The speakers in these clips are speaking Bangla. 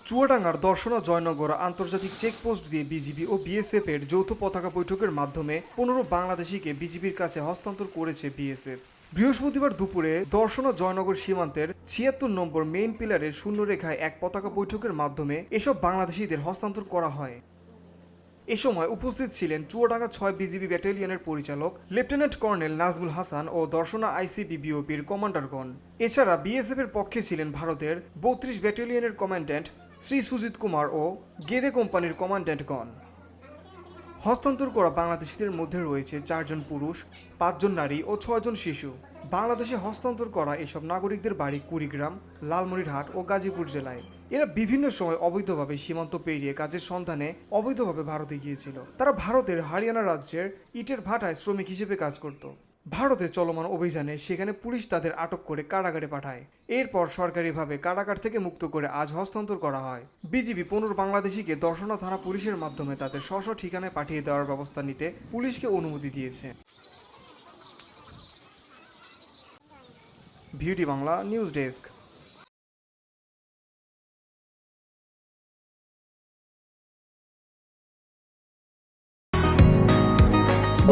চুয়াডাঙ্গার দর্শনা জয়নগর আন্তর্জাতিক চেকপোস্ট দিয়ে বিজিবি ও বিএসএফ এর যৌথ পতাকা বৈঠকের মাধ্যমে ১৫ বাংলাদেশিকে বিজিবির কাছে হস্তান্তর করেছে বিএসএফ। বৃহস্পতিবার দুপুরে দর্শনা জয়নগর সীমান্তের ৭৬ নম্বর মেইন পিলারের শূন্যরেখায় এক পতাকা বৈঠকের মাধ্যমে এসব বাংলাদেশিদের হস্তান্তর করা হয়। এ সময় উপস্থিত ছিলেন চুয়াডাঙ্গা ৬ বিজিবি ব্যাটালিয়নের পরিচালক লেফটেন্যান্ট কর্নেল নাজমুল হাসান ও দর্শনা আইসিবি বিওপির কমান্ডারগণ। এছাড়া বিএসএফ এর পক্ষে ছিলেন ভারতের ৩২ ব্যাটালিয়নের কমান্ড্যান্ট শ্রী সুজিত কুমার ও গেদে কোম্পানির কমান্ড্যান্টগণ। হস্তান্তর করা বাংলাদেশিদের মধ্যে রয়েছে ৪ জন পুরুষ, ৫ জন নারী ও ৬ জন শিশু। বাংলাদেশে হস্তান্তর করা এসব নাগরিকদের বাড়ি কুড়িগ্রাম, লালমনিরহাট ও গাজীপুর জেলায়। এরা বিভিন্ন সময় অবৈধভাবে সীমান্ত পেরিয়ে কাজের সন্ধানে অবৈধভাবে ভারতে গিয়েছিল। তারা ভারতের হরিয়ানা রাজ্যের ইটের ভাটায় শ্রমিক হিসেবে কাজ করত। ভারতে চলমান অভিযানে সেখানে পুলিশ তাদের আটক করে কারাগারে পাঠায়। এরপর সরকারিভাবে কারাগার থেকে মুক্ত করে আজ হস্তান্তর করা হয়। বিজিবি ১৫ বাংলাদেশিকে দর্শনা থানা পুলিশের মাধ্যমে তাদের স্ব ঠিকানায় পাঠিয়ে দেওয়ার ব্যবস্থা নিতে পুলিশকে অনুমতি দিয়েছে। Beauty Bangla news desk.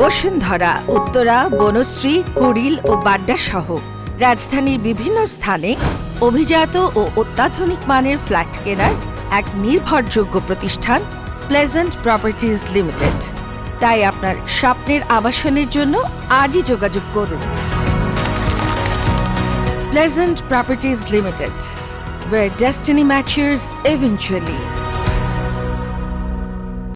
Bashundhara, Uttara, Banasree, Kuril ও বাড্ডা সহ রাজধানীর বিভিন্ন স্থানে অভিজাত ও অত্যাধুনিক মানের ফ্ল্যাট কেনার এক নির্ভরযোগ্য প্রতিষ্ঠান প্লেজেন্ট প্রপার্টিজ লিমিটেড। তাই আপনার স্বপ্নের আবাসনের জন্য আজই যোগাযোগ করুন। Pleasant properties limited, where destiny matches eventually.